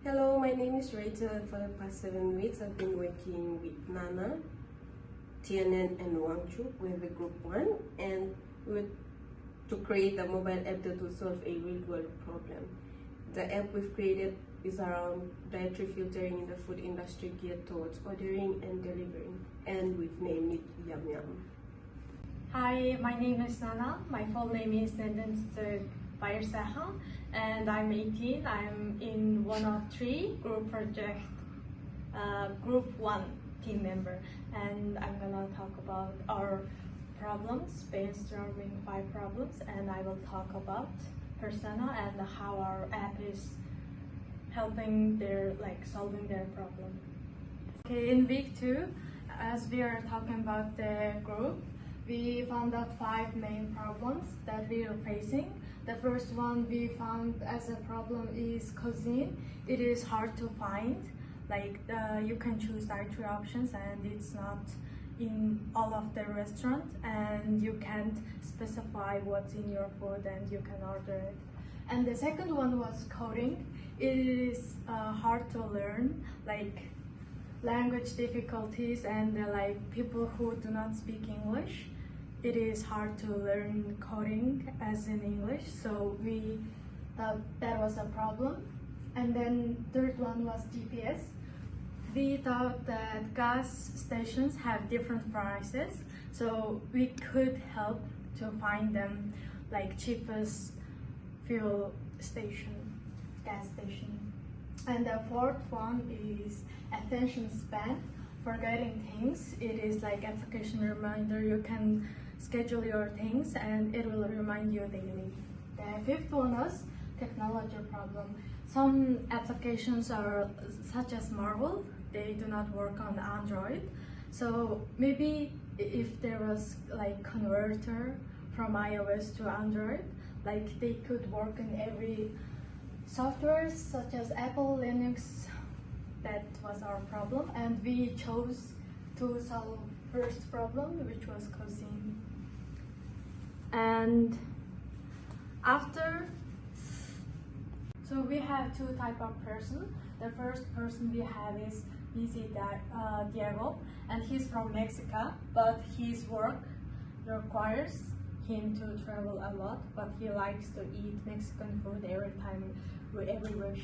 Hello, my name is Rachel, and for the past 7 weeks I've been working with Nana, Tianen, and Wangchu. We have a group 1, and to create a mobile app that will solve a real-world problem. The app we've created is around dietary filtering in the food industry geared towards ordering and delivering, and we've named it YumYum. Hi, my name is Nana. My full name is Neden Bayersaha, and I'm 18. I'm in one of 3 group project, group 1 team member, and I'm gonna talk about our problems, brainstorming 5 problems, and I will talk about persona and how our app is helping solving their problem. Okay, in week 2, as we are talking about the group, we found out 5 main problems that we are facing. The first one we found as a problem is cuisine. It is hard to find. You can choose dietary options and it's not in all of the restaurants, and you can't specify what's in your food and you can order it. And the second one was coding. It is hard to learn, language difficulties and people who do not speak English. It is hard to learn coding as in English, so we thought that was a problem. And then third one was GPS. We thought that gas stations have different prices, so we could help to find them cheapest fuel station, gas station. And the fourth one is attention span, forgetting things. It is like application reminder. You can schedule your things and it will remind you daily. The fifth one was technology problem. Some applications are such as Marvel, they do not work on Android. So maybe if there was converter from iOS to Android, they could work in every software such as Apple, Linux. That was our problem, and we chose to solve first problem, which was cuisine. And so we have 2 types of person. The first person we have is Diego, and he's from Mexico, but his work requires him to travel a lot, but he likes to eat Mexican food everywhere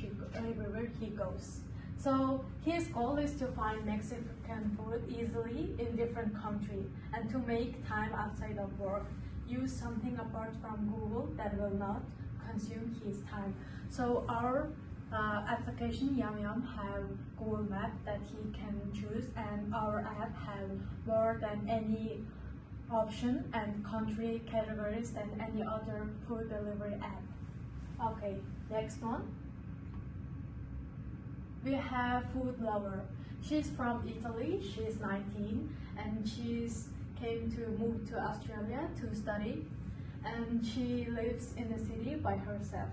he goes. So his goal is to find Mexican food easily in different countries and to make time outside of work. Use something apart from Google that will not consume his time. So our application YumYum have Google Map that he can choose, and our app have more than any option and country categories than any other food delivery app. Okay, next one. We have food lover. She's from Italy, she's 19, and she's came to move to Australia to study, and she lives in the city by herself,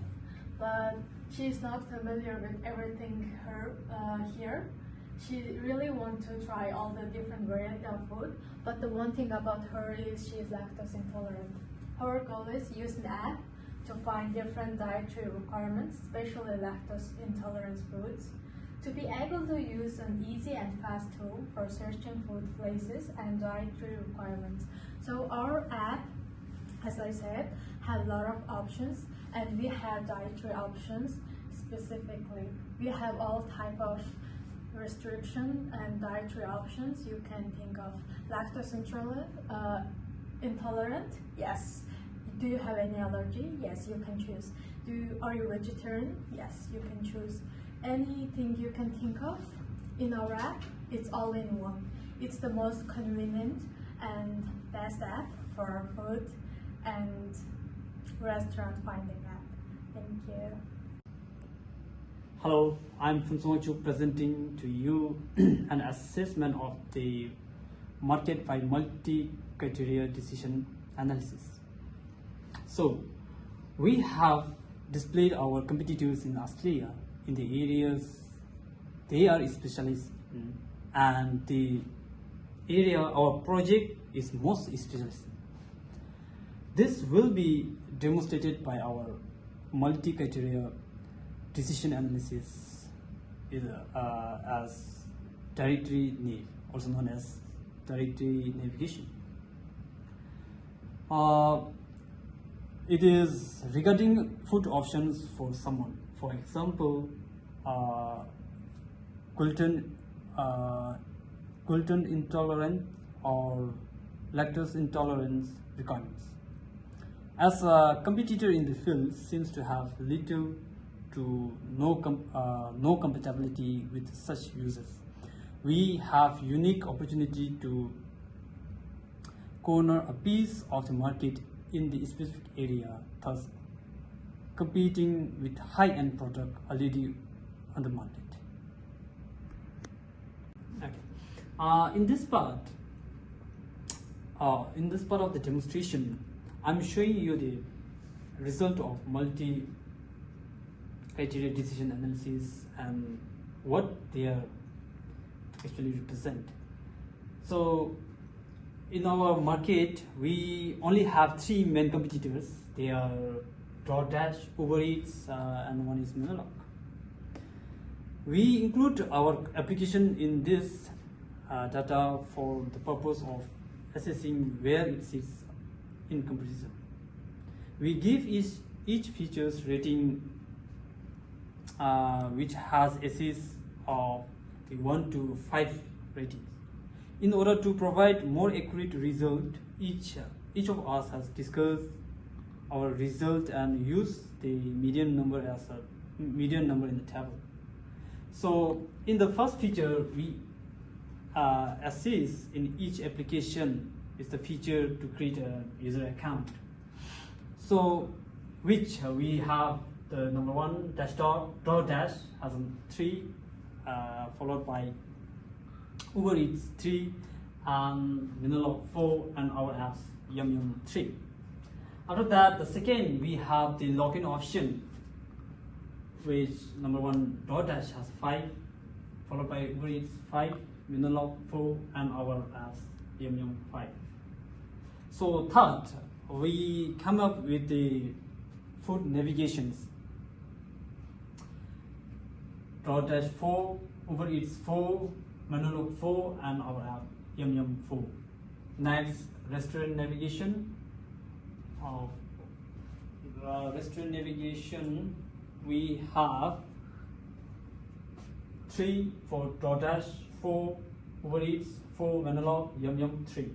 but she's not familiar with everything here. She really wants to try all the different variety of food, but the one thing about her is she's lactose intolerant. Her goal is use an app to find different dietary requirements, especially lactose intolerant foods, to be able to use an easy and fast tool for searching food places and dietary requirements. So our app, as I said, has a lot of options, and we have dietary options specifically. We have all type of restriction and dietary options you can think of. Lactose intolerant, yes. Do you have any allergy? Yes, you can choose. Are you vegetarian? Yes, you can choose. Anything you can think of in our app, it's all in one. It's the most convenient and best app for food and restaurant finding app. Thank you. Hello, I'm Wangchu presenting to you an assessment of the market by multi-criteria decision analysis. So, we have displayed our competitors in Australia in the areas they are specialists in, and the area our project is most specialist in. This will be demonstrated by our multi-criteria decision analysis is as directory nav, also known as directory navigation. It is regarding food options for someone. For example, gluten intolerant or lactose intolerance requirements. As a competitor in the field seems to have little to no compatibility with such users, we have unique opportunity to corner a piece of the market in the specific area, thus competing with high-end product already on the market. Okay. In this part of the demonstration, I'm showing you the result of multi-criteria decision analysis and what they are actually represent. So in our market, we only have 3 main competitors. They are DoorDash, Uber Eats, and one is Menulog. We include our application in this data for the purpose of assessing where it sits in comparison. We give each features rating which has assess of the 1 to 5 ratings. In order to provide more accurate result, each of us has discussed our result and used the median number as a median number in the table. So in the first feature, we assess in each application is the feature to create a user account. So which we have the number 1 DoorDash has 3, followed by Uber Eats 3, and Menulog 4, and our apps YumYum 3. After that, the second we have the login option, which number 1 DoorDash has 5, followed by Uber Eats 5, Menulog 4, and our apps YumYum 5. So third, we come up with the food navigations. DoorDash 4, Uber Eats 4, Menulog 4, and our app YumYum 4. Next, restaurant navigation. Of restaurant navigation, we have 3 for DoorDash, 4 Uber Eats, 4 Menulog, YumYum 3.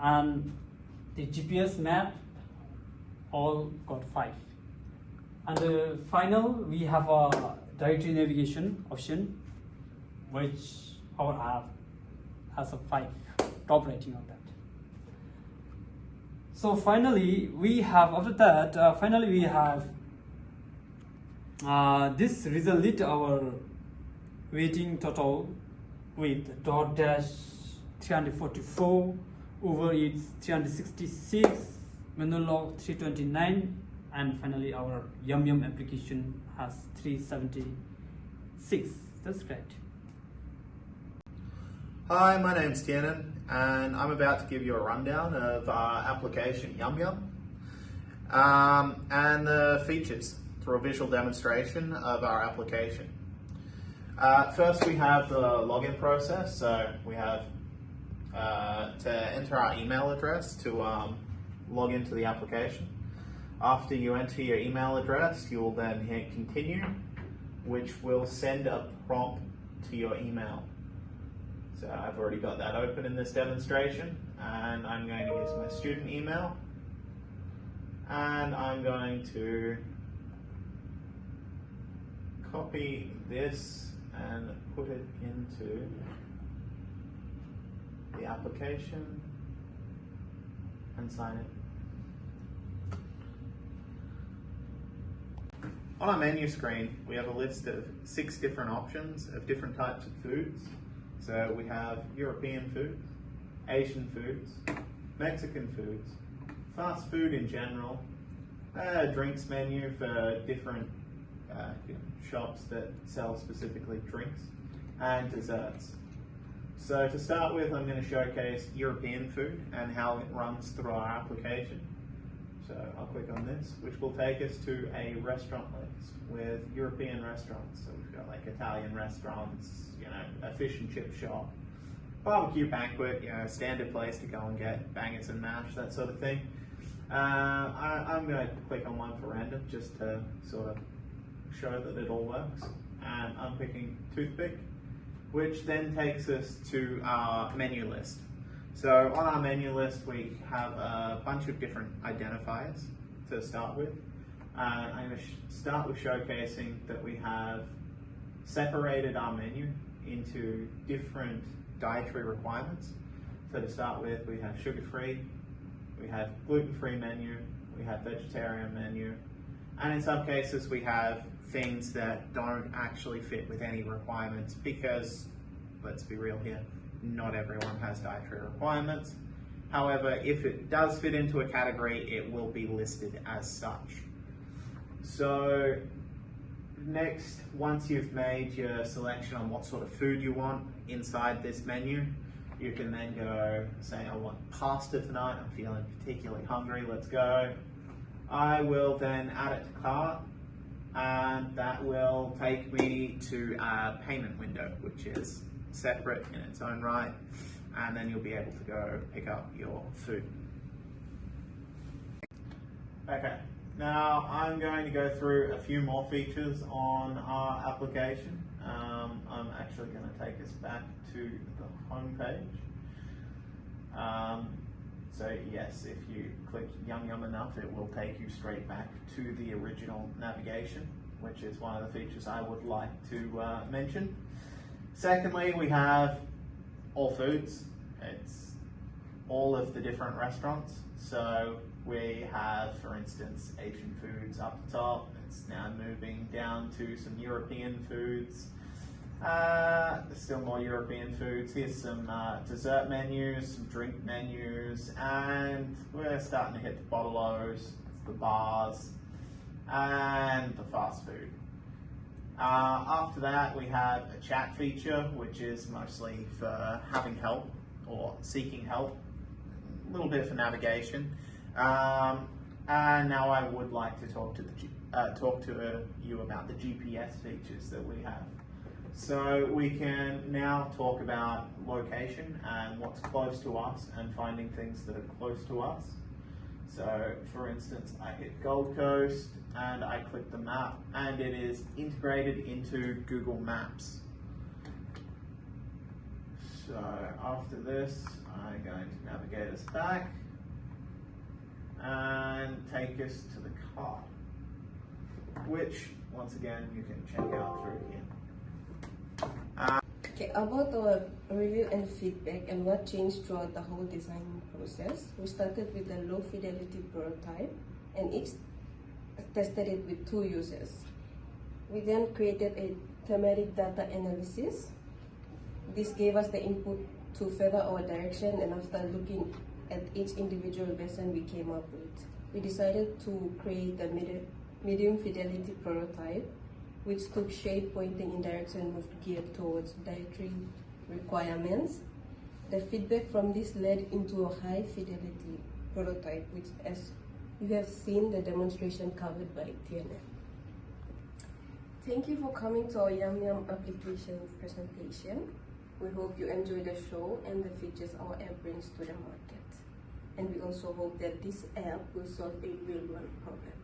And the GPS map all got 5. And the final, we have a directory navigation option, which our app has a 5 top rating on that. So finally, we have this result lit our rating total with DoorDash 344, Uber Eats 366, Menulog 329, and finally our YumYum application has 376. That's great. Hi, my name's Tiernan, and I'm about to give you a rundown of our application YumYum and the features through a visual demonstration of our application. First, we have the login process. So we have to enter our email address to log into the application. After you enter your email address, you will then hit continue, which will send a prompt to your email. So I've already got that open in this demonstration, and I'm going to use my student email, and I'm going to copy this and put it into the application and sign it. On our menu screen, we have a list of 6 different options of different types of foods. So we have European foods, Asian foods, Mexican foods, fast food in general, a drinks menu for different shops that sell specifically drinks, and desserts. So to start with, I'm going to showcase European food and how it runs through our application. So I'll click on this, which will take us to a restaurant list with European restaurants. So we've got like Italian restaurants, you know, a fish and chip shop, barbecue banquet, you know, a standard place to go and get bangers and mash, that sort of thing. I'm going to click on one for random just to sort of show that it all works. And I'm picking toothpick, which then takes us to our menu list. So on our menu list, we have a bunch of different identifiers to start with. I'm going to start with showcasing that we have separated our menu into different dietary requirements. So to start with, we have sugar-free, we have gluten-free menu, we have vegetarian menu, and in some cases we have things that don't actually fit with any requirements because, let's be real here, not everyone has dietary requirements. However, if it does fit into a category, it will be listed as such. So next, once you've made your selection on what sort of food you want inside this menu, you can then go say, I want pasta tonight, I'm feeling particularly hungry, let's go. I will then add it to cart, and that will take me to a payment window, which is separate in its own right, and then you'll be able to go pick up your food. Okay, now I'm going to go through a few more features on our application. I'm actually going to take us back to the home page. So yes, if you click YumYum enough, it will take you straight back to the original navigation, which is one of the features I would like to mention. Secondly, we have all foods. It's all of the different restaurants. So we have, for instance, Asian foods up the top. It's now moving down to some European foods. There's still more European foods. Here's some dessert menus, some drink menus, and we're starting to hit the bottle-os, the bars, and the fast food. After that, we have a chat feature, which is mostly for having help or seeking help, a little bit for navigation. And now I would like to talk to you about the GPS features that we have. So we can now talk about location and what's close to us and finding things that are close to us. So for instance, I hit Gold Coast and I click the map and it is integrated into Google Maps. So after this, I'm going to navigate us back and take us to the card, which once again you can check out through here. Okay, about our review and feedback and what changed throughout the whole design process. We started with a low fidelity prototype and each tested it with 2 users. We then created a thematic data analysis. This gave us the input to further our direction, and after looking at each individual lesson we came up with, we decided to create a medium fidelity prototype which took shape, pointing in direction moved geared towards dietary requirements. The feedback from this led into a high fidelity prototype, which, as you have seen the demonstration covered by TNF. Thank you for coming to our YumYum application presentation. We hope you enjoy the show and the features our app brings to the market. And we also hope that this app will solve a real-world problem.